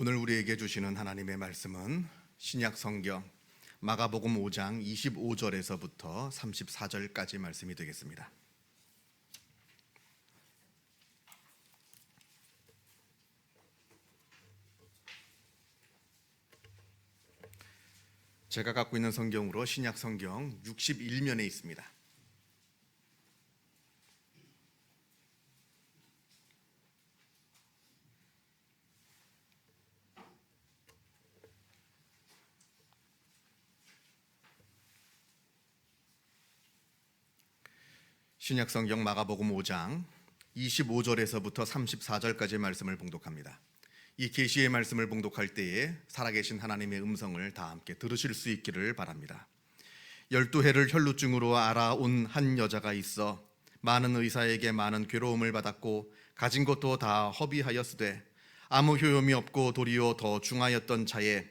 오늘 우리에게 주시는 하나님의 말씀은 신약 성경 마가복음 5장 25절에서부터 34절까지 말씀이 되겠습니다. 제가 갖고 있는 성경으로 신약 성경 61면에 있습니다. 신약 성경 마가복음 5장 25절에서부터 34절까지 말씀을 봉독합니다. 이 계시의 말씀을 봉독할 때에 살아계신 하나님의 음성을 다 함께 들으실 수 있기를 바랍니다. 12해를 혈루증으로 알아온 한 여자가 있어 많은 의사에게 많은 괴로움을 받았고 가진 것도 다 허비하였으되 아무 효용이 없고 도리어 더 중하였던 차에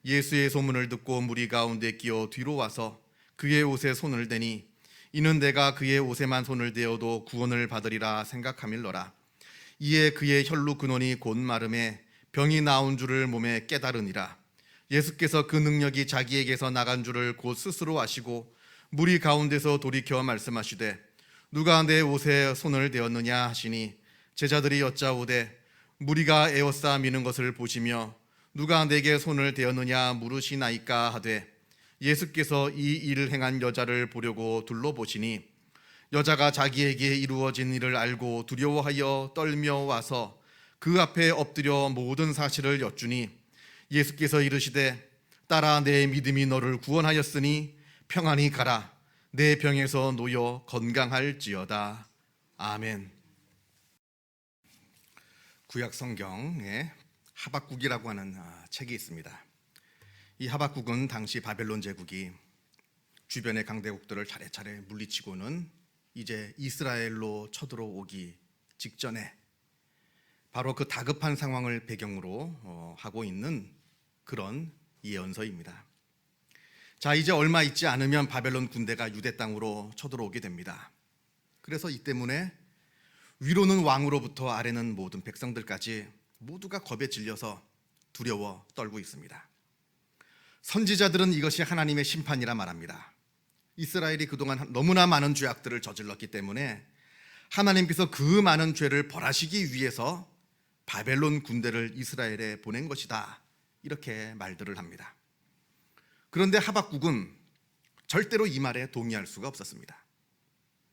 예수의 소문을 듣고 무리 가운데 끼어 뒤로 와서 그의 옷에 손을 대니 이는 내가 그의 옷에만 손을 대어도 구원을 받으리라 생각함일러라. 이에 그의 혈루 근원이 곧 마름에 병이 나온 줄을 몸에 깨달으니라. 예수께서 그 능력이 자기에게서 나간 줄을 곧 스스로 아시고 무리 가운데서 돌이켜 말씀하시되 누가 내 옷에 손을 대었느냐 하시니 제자들이 여짜오되 무리가 에워싸 미는 것을 보시며 누가 내게 손을 대었느냐 물으시나이까 하되 예수께서 이 일을 행한 여자를 보려고 둘러보시니 여자가 자기에게 이루어진 일을 알고 두려워하여 떨며 와서 그 앞에 엎드려 모든 사실을 여쭈니 예수께서 이르시되 딸아 내 믿음이 너를 구원하였으니 평안히 가라. 내 병에서 놓여 건강할지어다. 아멘. 구약 성경에 하박국이라고 하는 책이 있습니다. 이 하박국은 당시 바벨론 제국이 주변의 강대국들을 차례차례 물리치고는 이제 이스라엘로 쳐들어오기 직전에 바로 그 다급한 상황을 배경으로 하고 있는 그런 예언서입니다. 자, 이제 얼마 있지 않으면 바벨론 군대가 유대 땅으로 쳐들어오게 됩니다. 그래서 이 때문에 위로는 왕으로부터 아래는 모든 백성들까지 모두가 겁에 질려서 두려워 떨고 있습니다. 선지자들은 이것이 하나님의 심판이라 말합니다. 이스라엘이 그동안 너무나 많은 죄악들을 저질렀기 때문에 하나님께서 그 많은 죄를 벌하시기 위해서 바벨론 군대를 이스라엘에 보낸 것이다, 이렇게 말들을 합니다. 그런데 하박국은 절대로 이 말에 동의할 수가 없었습니다.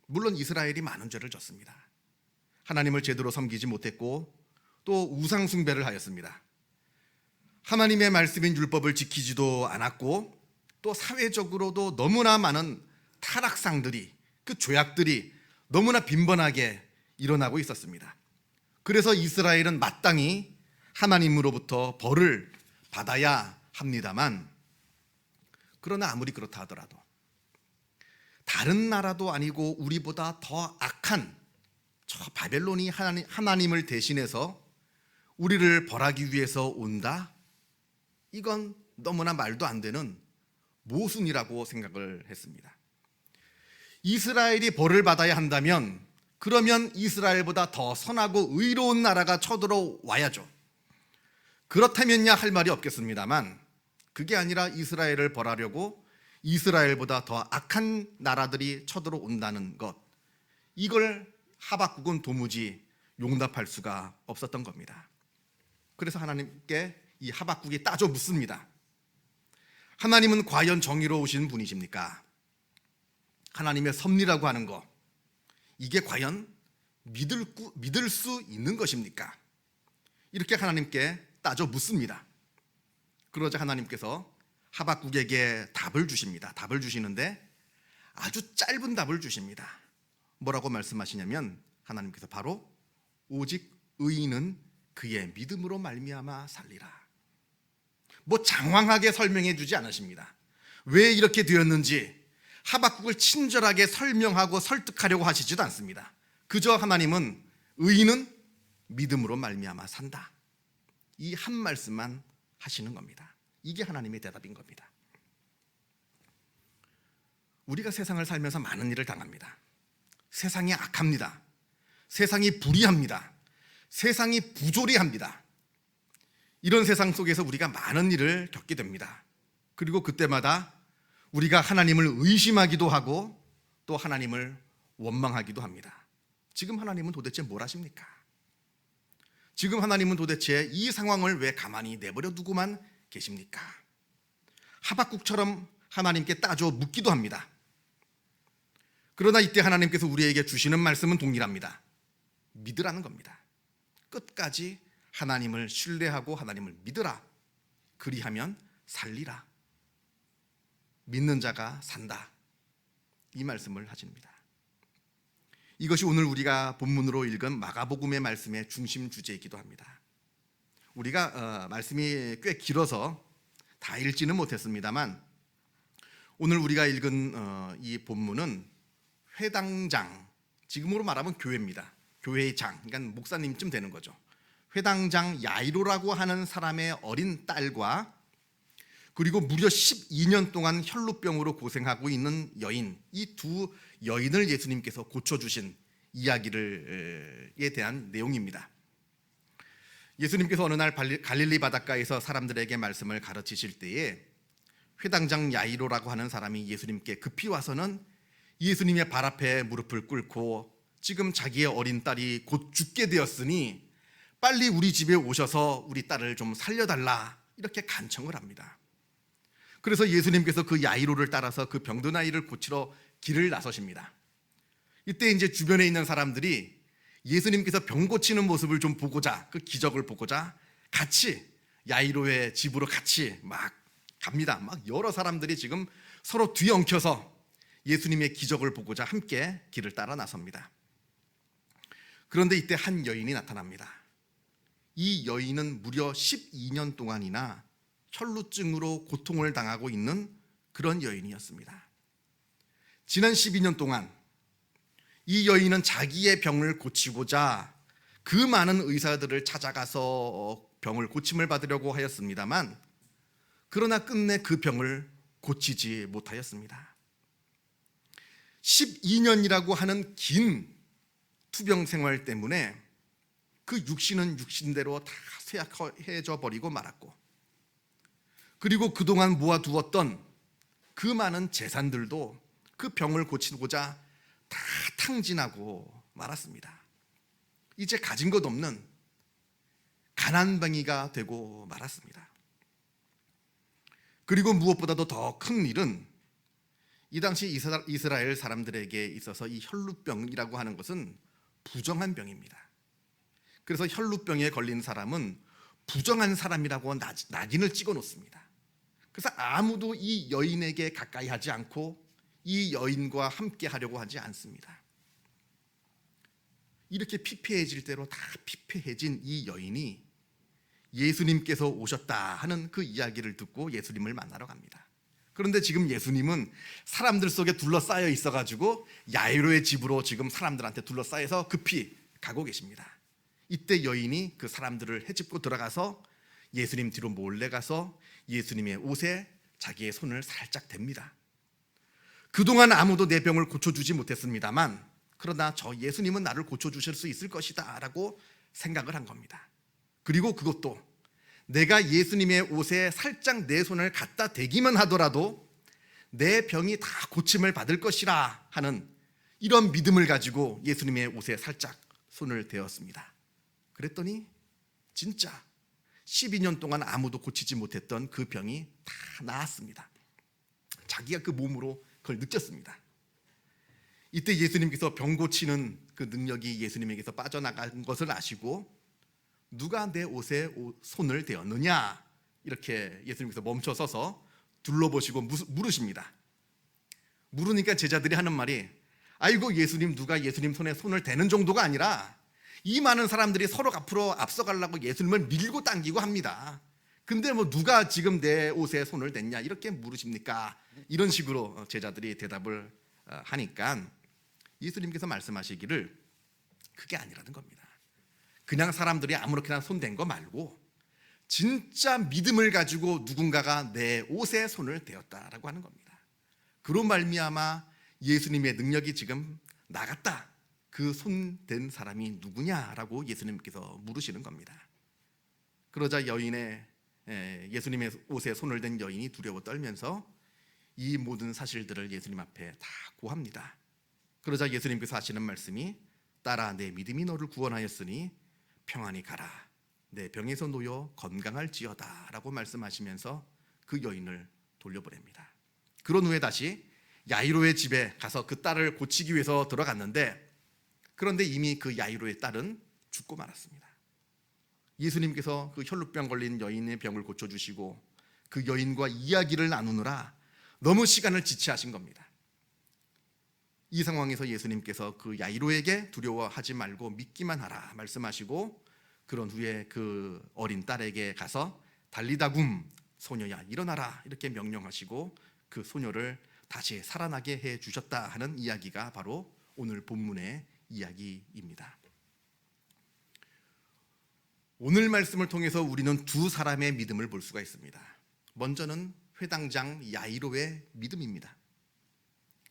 물론 이스라엘이 많은 죄를 졌습니다. 하나님을 제대로 섬기지 못했고 또 우상 숭배를 하였습니다. 하나님의 말씀인 율법을 지키지도 않았고 또 사회적으로도 너무나 많은 타락상들이, 그 죄악들이 너무나 빈번하게 일어나고 있었습니다. 그래서 이스라엘은 마땅히 하나님으로부터 벌을 받아야 합니다만, 그러나 아무리 그렇다 하더라도 다른 나라도 아니고 우리보다 더 악한 저 바벨론이 하나님을 대신해서 우리를 벌하기 위해서 온다? 이건 너무나 말도 안 되는 모순이라고 생각을 했습니다. 이스라엘이 벌을 받아야 한다면 그러면 이스라엘보다 더 선하고 의로운 나라가 쳐들어와야죠. 그렇다면야 할 말이 없겠습니다만, 그게 아니라 이스라엘을 벌하려고 이스라엘보다 더 악한 나라들이 쳐들어온다는 것, 이걸 하박국은 도무지 용납할 수가 없었던 겁니다. 그래서 하나님께 이 하박국이 따져 묻습니다. 하나님은 과연 정의로우신 분이십니까? 하나님의 섭리라고 하는 거, 이게 과연 믿을 수 있는 것입니까? 이렇게 하나님께 따져 묻습니다. 그러자 하나님께서 하박국에게 답을 주십니다. 답을 주시는데 아주 짧은 답을 주십니다. 뭐라고 말씀하시냐면 하나님께서 바로 오직 의인은 그의 믿음으로 말미암아 살리라. 뭐 장황하게 설명해 주지 않으십니다. 왜 이렇게 되었는지 하박국을 친절하게 설명하고 설득하려고 하시지도 않습니다. 그저 하나님은 의인은 믿음으로 말미암아 산다, 이 한 말씀만 하시는 겁니다. 이게 하나님의 대답인 겁니다. 우리가 세상을 살면서 많은 일을 당합니다. 세상이 악합니다. 세상이 불의합니다. 세상이 부조리합니다. 이런 세상 속에서 우리가 많은 일을 겪게 됩니다. 그리고 그때마다 우리가 하나님을 의심하기도 하고 또 하나님을 원망하기도 합니다. 지금 하나님은 도대체 뭘 하십니까? 지금 하나님은 도대체 이 상황을 왜 가만히 내버려 두고만 계십니까? 하박국처럼 하나님께 따져 묻기도 합니다. 그러나 이때 하나님께서 우리에게 주시는 말씀은 동일합니다. 믿으라는 겁니다. 끝까지 하나님을 신뢰하고 하나님을 믿으라. 그리하면 살리라. 믿는 자가 산다. 이 말씀을 하십니다. 이것이 오늘 우리가 본문으로 읽은 마가복음의 말씀의 중심 주제이기도 합니다. 우리가 말씀이 꽤 길어서 다 읽지는 못했습니다만 오늘 우리가 읽은 이 본문은 회당장, 지금으로 말하면 교회입니다. 교회의 장, 그러니까 목사님쯤 되는 거죠. 회당장 야이로라고 하는 사람의 어린 딸과 그리고 무려 12년 동안 혈루병으로 고생하고 있는 여인, 이 두 여인을 예수님께서 고쳐주신 이야기에 대한 내용입니다. 예수님께서 어느 날 갈릴리 바닷가에서 사람들에게 말씀을 가르치실 때에 회당장 야이로라고 하는 사람이 예수님께 급히 와서는 예수님의 발 앞에 무릎을 꿇고 지금 자기의 어린 딸이 곧 죽게 되었으니 빨리 우리 집에 오셔서 우리 딸을 좀 살려달라 이렇게 간청을 합니다. 그래서 예수님께서 그 야이로를 따라서 그 병든 아이를 고치러 길을 나서십니다. 이때 이제 주변에 있는 사람들이 예수님께서 병 고치는 모습을 좀 보고자, 그 기적을 보고자 같이 야이로의 집으로 같이 막 갑니다. 막 여러 사람들이 지금 서로 뒤엉켜서 예수님의 기적을 보고자 함께 길을 따라 나섭니다. 그런데 이때 한 여인이 나타납니다. 이 여인은 무려 12년 동안이나 혈루증으로 고통을 당하고 있는 그런 여인이었습니다. 지난 12년 동안 이 여인은 자기의 병을 고치고자 그 많은 의사들을 찾아가서 병을 고침을 받으려고 하였습니다만 그러나 끝내 그 병을 고치지 못하였습니다. 12년이라고 하는 긴 투병 생활 때문에 그 육신은 육신대로 다 쇠약해져 버리고 말았고 그리고 그동안 모아두었던 그 많은 재산들도 그 병을 고치고자 다 탕진하고 말았습니다. 이제 가진 것 없는 가난뱅이가 되고 말았습니다. 그리고 무엇보다도 더 큰 일은 이 당시 이스라엘 사람들에게 있어서 이 혈루병이라고 하는 것은 부정한 병입니다. 그래서 혈루병에 걸린 사람은 부정한 사람이라고 낙인을 찍어 놓습니다. 그래서 아무도 이 여인에게 가까이 하지 않고 이 여인과 함께 하려고 하지 않습니다. 이렇게 피폐해질 대로 다 피폐해진 이 여인이 예수님께서 오셨다 하는 그 이야기를 듣고 예수님을 만나러 갑니다. 그런데 지금 예수님은 사람들 속에 둘러싸여 있어가지고 야이로의 집으로 지금 사람들한테 둘러싸여서 급히 가고 계십니다. 이때 여인이 그 사람들을 헤집고 들어가서 예수님 뒤로 몰래 가서 예수님의 옷에 자기의 손을 살짝 댑니다. 그동안 아무도 내 병을 고쳐주지 못했습니다만 그러나 저 예수님은 나를 고쳐주실 수 있을 것이다 라고 생각을 한 겁니다. 그리고 그것도 내가 예수님의 옷에 살짝 내 손을 갖다 대기만 하더라도 내 병이 다 고침을 받을 것이라 하는 이런 믿음을 가지고 예수님의 옷에 살짝 손을 대었습니다. 그랬더니 진짜 12년 동안 아무도 고치지 못했던 그 병이 다 나았습니다. 자기가 그 몸으로 그걸 느꼈습니다. 이때 예수님께서 병 고치는 그 능력이 예수님에게서 빠져나간 것을 아시고 누가 내 옷에 손을 대었느냐 이렇게 예수님께서 멈춰 서서 둘러보시고 물으십니다. 물으니까 제자들이 하는 말이 아이고 예수님 누가 예수님 손에 손을 대는 정도가 아니라 이 많은 사람들이 서로 앞으로 앞서가려고 예수님을 밀고 당기고 합니다. 근데 뭐 누가 지금 내 옷에 손을 댔냐 이렇게 물으십니까? 이런 식으로 제자들이 대답을 하니까 예수님께서 말씀하시기를 그게 아니라는 겁니다. 그냥 사람들이 아무렇게나 손댄 거 말고 진짜 믿음을 가지고 누군가가 내 옷에 손을 대었다라고 하는 겁니다. 그로 말미암아 예수님의 능력이 지금 나갔다. 그 손댄 사람이 누구냐라고 예수님께서 물으시는 겁니다. 그러자 예수님의 옷에 손을 댄 여인이 두려워 떨면서 이 모든 사실들을 예수님 앞에 다 고합니다. 그러자 예수님께서 하시는 말씀이 딸아 내 믿음이 너를 구원하였으니 평안히 가라 내 병에서 놓여 건강할지어다 라고 말씀하시면서 그 여인을 돌려보냅니다. 그런 후에 다시 야이로의 집에 가서 그 딸을 고치기 위해서 들어갔는데 그런데 이미 그 야이로의 딸은 죽고 말았습니다. 예수님께서 그 혈루병 걸린 여인의 병을 고쳐주시고 그 여인과 이야기를 나누느라 너무 시간을 지체하신 겁니다. 이 상황에서 예수님께서 그 야이로에게 두려워하지 말고 믿기만 하라 말씀하시고 그런 후에 그 어린 딸에게 가서 달리다굼 소녀야 일어나라 이렇게 명령하시고 그 소녀를 다시 살아나게 해 주셨다 하는 이야기가 바로 오늘 본문의 이야기입니다. 오늘 말씀을 통해서 우리는 두 사람의 믿음을 볼 수가 있습니다. 먼저는 회당장 야이로의 믿음입니다.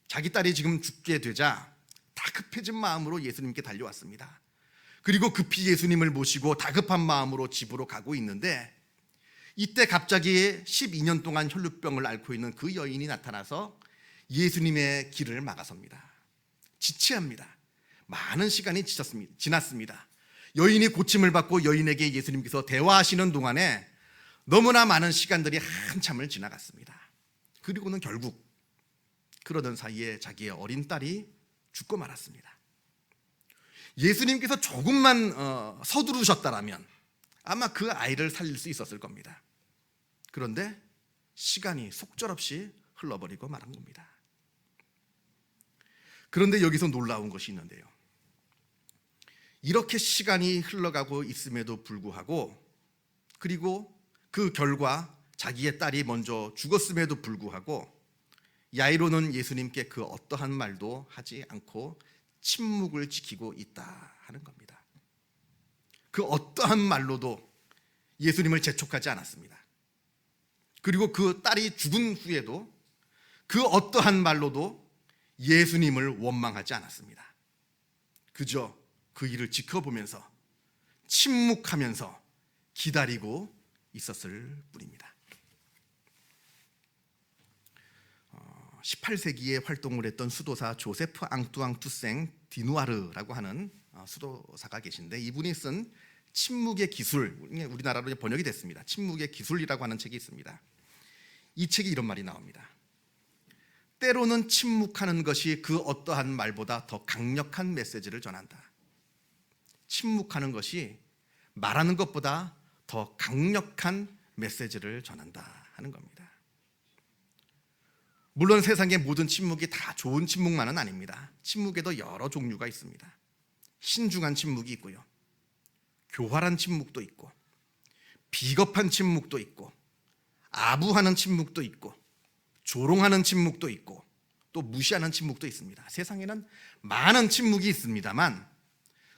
자기 딸이 지금 죽게 되자 다급해진 마음으로 예수님께 달려왔습니다. 그리고 급히 예수님을 모시고 다급한 마음으로 집으로 가고 있는데 이때 갑자기 12년 동안 혈루병을 앓고 있는 그 여인이 나타나서 예수님의 길을 막아섭니다. 지체합니다. 많은 시간이 지났습니다. 여인이 고침을 받고 여인에게 예수님께서 대화하시는 동안에 너무나 많은 시간들이 한참을 지나갔습니다. 그리고는 결국 그러던 사이에 자기의 어린 딸이 죽고 말았습니다. 예수님께서 조금만 서두르셨다라면 아마 그 아이를 살릴 수 있었을 겁니다. 그런데 시간이 속절없이 흘러버리고 말한 겁니다. 그런데 여기서 놀라운 것이 있는데요. 이렇게 시간이 흘러가고 있음에도 불구하고 그리고 그 결과 자기의 딸이 먼저 죽었음에도 불구하고 야이로는 예수님께 그 어떠한 말도 하지 않고 침묵을 지키고 있다 하는 겁니다. 그 어떠한 말로도 예수님을 재촉하지 않았습니다. 그리고 그 딸이 죽은 후에도 그 어떠한 말로도 예수님을 원망하지 않았습니다. 그저 그 일을 지켜보면서 침묵하면서 기다리고 있었을 뿐입니다. 18세기에 활동을 했던 수도사 조세프 앙뚜앙 투생 디누아르라고 하는 수도사가 계신데 이분이 쓴 침묵의 기술, 우리나라로 번역이 됐습니다. 침묵의 기술이라고 하는 책이 있습니다. 이 책에 이런 말이 나옵니다. 때로는 침묵하는 것이 그 어떠한 말보다 더 강력한 메시지를 전한다. 침묵하는 것이 말하는 것보다 더 강력한 메시지를 전한다 하는 겁니다. 물론 세상의 모든 침묵이 다 좋은 침묵만은 아닙니다. 침묵에도 여러 종류가 있습니다. 신중한 침묵이 있고요. 교활한 침묵도 있고 비겁한 침묵도 있고 아부하는 침묵도 있고 조롱하는 침묵도 있고 또 무시하는 침묵도 있습니다. 세상에는 많은 침묵이 있습니다만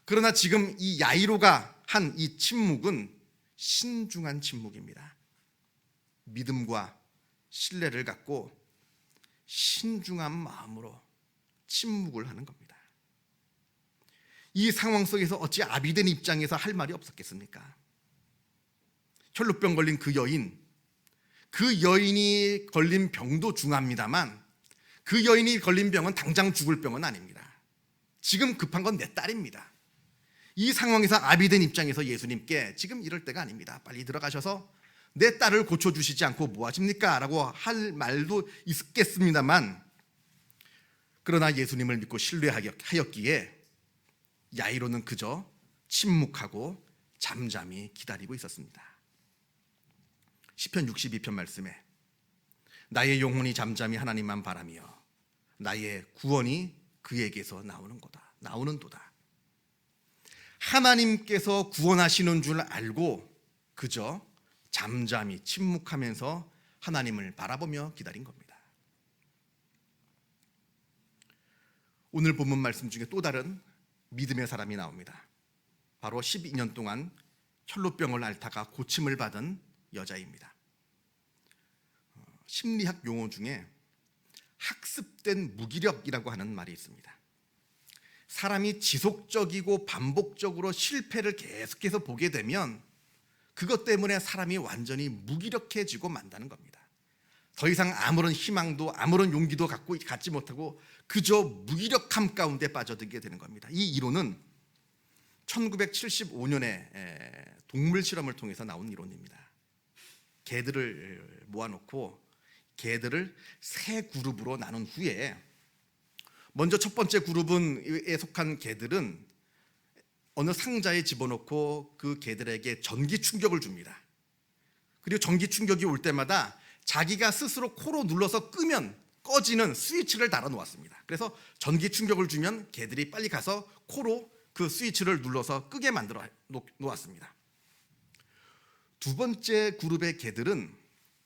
그러나 지금 이 야이로가 한 이 침묵은 신중한 침묵입니다. 믿음과 신뢰를 갖고 신중한 마음으로 침묵을 하는 겁니다. 이 상황 속에서 어찌 아비된 입장에서 할 말이 없었겠습니까? 혈루병 걸린 그 여인이 걸린 병도 중합니다만 그 여인이 걸린 병은 당장 죽을 병은 아닙니다. 지금 급한 건 내 딸입니다. 이 상황에서 아비된 입장에서 예수님께 지금 이럴 때가 아닙니다. 빨리 들어가셔서 내 딸을 고쳐주시지 않고 뭐 하십니까? 라고 할 말도 있겠습니다만 그러나 예수님을 믿고 신뢰하였기에 야이로는 그저 침묵하고 잠잠히 기다리고 있었습니다. 시편 62편 말씀에 나의 영혼이 잠잠히 하나님만 바라며 나의 구원이 그에게서 나오는도다. 하나님께서 구원하시는 줄 알고 그저 잠잠히 침묵하면서 하나님을 바라보며 기다린 겁니다. 오늘 본문 말씀 중에 또 다른 믿음의 사람이 나옵니다. 바로 12년 동안 혈루병을 앓다가 고침을 받은 여자입니다. 심리학 용어 중에 학습된 무기력이라고 하는 말이 있습니다. 사람이 지속적이고 반복적으로 실패를 계속해서 보게 되면 그것 때문에 사람이 완전히 무기력해지고 만다는 겁니다. 더 이상 아무런 희망도 아무런 용기도 갖지 못하고 그저 무기력함 가운데 빠져들게 되는 겁니다. 이 이론은 1975년에 동물 실험을 통해서 나온 이론입니다. 개들을 모아놓고 개들을 세 그룹으로 나눈 후에 먼저 첫 번째 그룹에 속한 개들은 어느 상자에 집어넣고 그 개들에게 전기 충격을 줍니다. 그리고 전기 충격이 올 때마다 자기가 스스로 코로 눌러서 끄면 꺼지는 스위치를 달아 놓았습니다. 그래서 전기 충격을 주면 개들이 빨리 가서 코로 그 스위치를 눌러서 끄게 만들어 놓았습니다. 두 번째 그룹의 개들은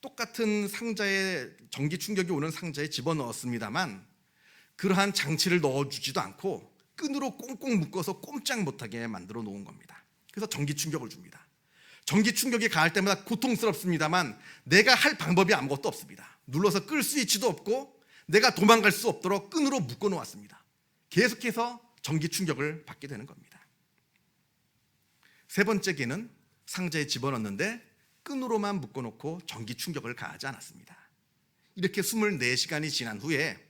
똑같은 상자에 전기 충격이 오는 상자에 집어넣었습니다만 그러한 장치를 넣어주지도 않고 끈으로 꽁꽁 묶어서 꼼짝 못하게 만들어 놓은 겁니다. 그래서 전기 충격을 줍니다. 전기 충격이 가할 때마다 고통스럽습니다만 내가 할 방법이 아무것도 없습니다. 눌러서 끌 스위치도 없고 내가 도망갈 수 없도록 끈으로 묶어 놓았습니다. 계속해서 전기 충격을 받게 되는 겁니다. 세 번째 개는 상자에 집어넣는데 끈으로만 묶어놓고 전기 충격을 가하지 않았습니다. 이렇게 24시간이 지난 후에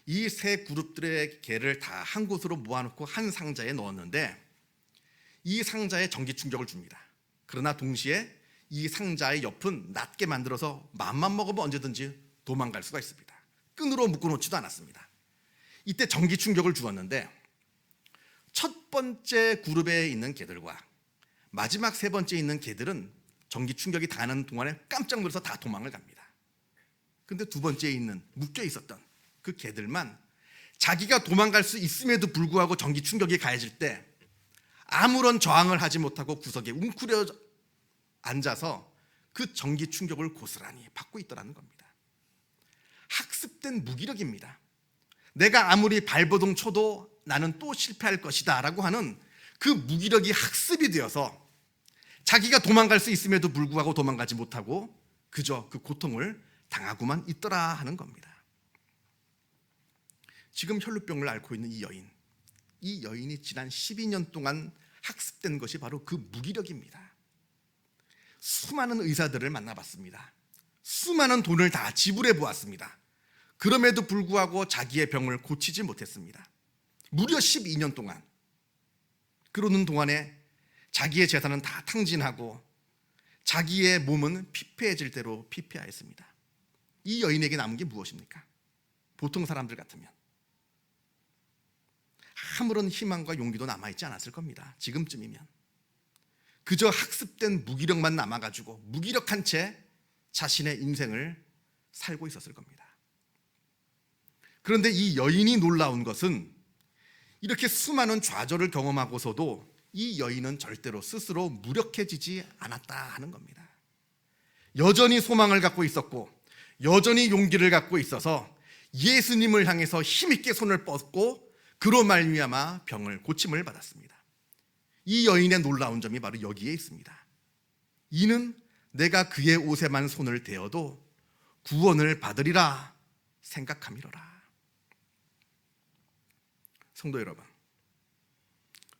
이 세 그룹들의 개를 다 한 곳으로 모아놓고 한 상자에 넣었는데 이 상자에 전기 충격을 줍니다. 그러나 동시에 이 상자의 옆은 낮게 만들어서 맘만 먹으면 언제든지 도망갈 수가 있습니다. 끈으로 묶어놓지도 않았습니다. 이때 전기 충격을 주었는데 첫 번째 그룹에 있는 개들과 마지막 세 번째 있는 개들은 전기 충격이 닿는 동안에 깜짝 놀라서 다 도망을 갑니다. 근데 두 번째에 있는 묶여 있었던 그 개들만 자기가 도망갈 수 있음에도 불구하고 전기 충격이 가해질 때 아무런 저항을 하지 못하고 구석에 웅크려 앉아서 그 전기 충격을 고스란히 받고 있더라는 겁니다. 학습된 무기력입니다. 내가 아무리 발버둥 쳐도 나는 또 실패할 것이다 라고 하는 그 무기력이 학습이 되어서 자기가 도망갈 수 있음에도 불구하고 도망가지 못하고 그저 그 고통을 당하고만 있더라 하는 겁니다. 지금 혈루병을 앓고 있는 이 여인이 지난 12년 동안 학습된 것이 바로 그 무기력입니다. 수많은 의사들을 만나봤습니다. 수많은 돈을 다 지불해 보았습니다. 그럼에도 불구하고 자기의 병을 고치지 못했습니다. 무려 12년 동안. 그러는 동안에 자기의 재산은 다 탕진하고 자기의 몸은 피폐해질 대로 피폐하였습니다. 이 여인에게 남은 게 무엇입니까? 보통 사람들 같으면 아무런 희망과 용기도 남아있지 않았을 겁니다. 지금쯤이면 그저 학습된 무기력만 남아가지고 무기력한 채 자신의 인생을 살고 있었을 겁니다. 그런데 이 여인이 놀라운 것은 이렇게 수많은 좌절을 경험하고서도 이 여인은 절대로 스스로 무력해지지 않았다 하는 겁니다. 여전히 소망을 갖고 있었고 여전히 용기를 갖고 있어서 예수님을 향해서 힘있게 손을 뻗고 그로 말미암아 병을 고침을 받았습니다. 이 여인의 놀라운 점이 바로 여기에 있습니다. 이는 내가 그의 옷에만 손을 대어도 구원을 받으리라 생각함이로라. 성도 여러분,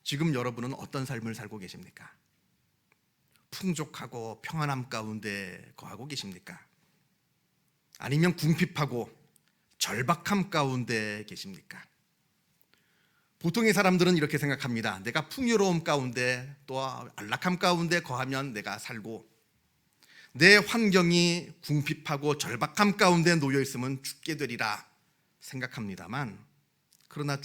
지금 여러분은 어떤 삶을 살고 계십니까? 풍족하고 평안함 가운데 거하고 계십니까? 아니면 궁핍하고 절박함 가운데 계십니까? 보통의 사람들은 이렇게 생각합니다. 내가 풍요로움 가운데 또 안락함 가운데 거하면 내가 살고 내 환경이 궁핍하고 절박함 가운데 놓여 있으면 죽게 되리라 생각합니다만, 그러나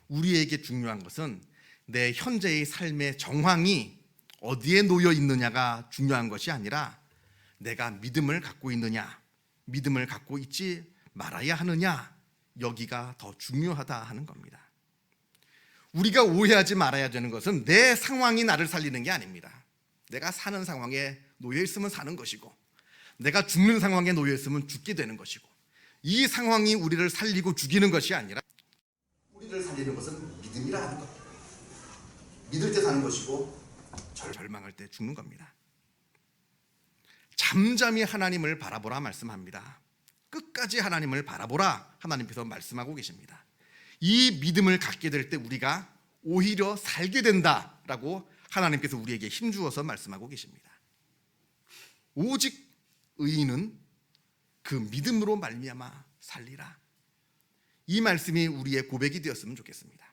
우리에게 중요한 것은 내 현재의 삶의 정황이 어디에 놓여 있느냐가 중요한 것이 아니라 내가 믿음을 갖고 있느냐, 믿음을 갖고 있지 말아야 하느냐, 여기가 더 중요하다 하는 겁니다. 우리가 오해하지 말아야 되는 것은 내 상황이 나를 살리는 게 아닙니다. 내가 사는 상황에 놓여 있으면 사는 것이고 내가 죽는 상황에 놓여 있으면 죽게 되는 것이고, 이 상황이 우리를 살리고 죽이는 것이 아니라 우리를 살리는 것은 믿음이라 하는 겁니다. 믿을 때 사는 것이고 절망할 때 죽는 겁니다. 잠잠히 하나님을 바라보라 말씀합니다. 끝까지 하나님을 바라보라 하나님께서 말씀하고 계십니다. 이 믿음을 갖게 될 때 우리가 오히려 살게 된다라고 하나님께서 우리에게 힘주어서 말씀하고 계십니다. 오직 의인은 그 믿음으로 말미암아 살리라. 이 말씀이 우리의 고백이 되었으면 좋겠습니다.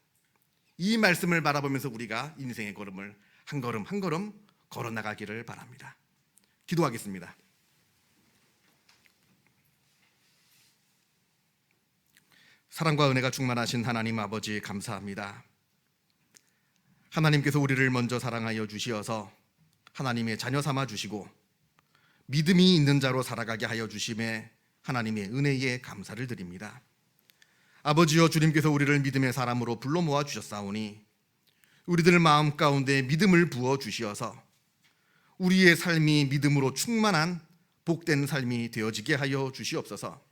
이 말씀을 바라보면서 우리가 인생의 걸음을 한 걸음 한 걸음 걸어나가기를 바랍니다. 기도하겠습니다. 사랑과 은혜가 충만하신 하나님 아버지, 감사합니다. 하나님께서 우리를 먼저 사랑하여 주시어서 하나님의 자녀 삼아 주시고 믿음이 있는 자로 살아가게 하여 주심에 하나님의 은혜에 감사를 드립니다. 아버지여, 주님께서 우리를 믿음의 사람으로 불러 모아 주셨사오니 우리들 마음 가운데 믿음을 부어 주시어서 우리의 삶이 믿음으로 충만한 복된 삶이 되어지게 하여 주시옵소서.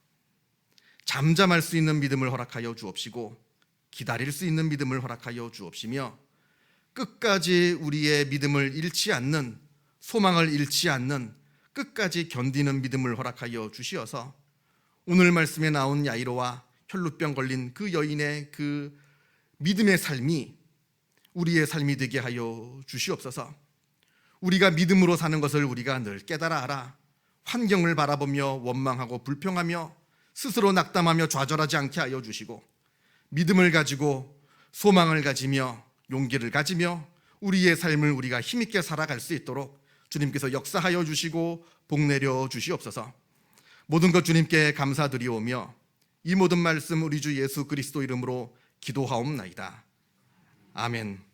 잠잠할 수 있는 믿음을 허락하여 주옵시고 기다릴 수 있는 믿음을 허락하여 주옵시며 끝까지 우리의 믿음을 잃지 않는, 소망을 잃지 않는, 끝까지 견디는 믿음을 허락하여 주시어서 오늘 말씀에 나온 야이로와 혈루병 걸린 그 여인의 그 믿음의 삶이 우리의 삶이 되게 하여 주시옵소서. 우리가 믿음으로 사는 것을 우리가 늘 깨달아 알아 환경을 바라보며 원망하고 불평하며 스스로 낙담하며 좌절하지 않게 하여 주시고 믿음을 가지고 소망을 가지며 용기를 가지며 우리의 삶을 우리가 힘있게 살아갈 수 있도록 주님께서 역사하여 주시고 복내려 주시옵소서. 모든 것 주님께 감사드리오며 이 모든 말씀 우리 주 예수 그리스도 이름으로 기도하옵나이다. 아멘.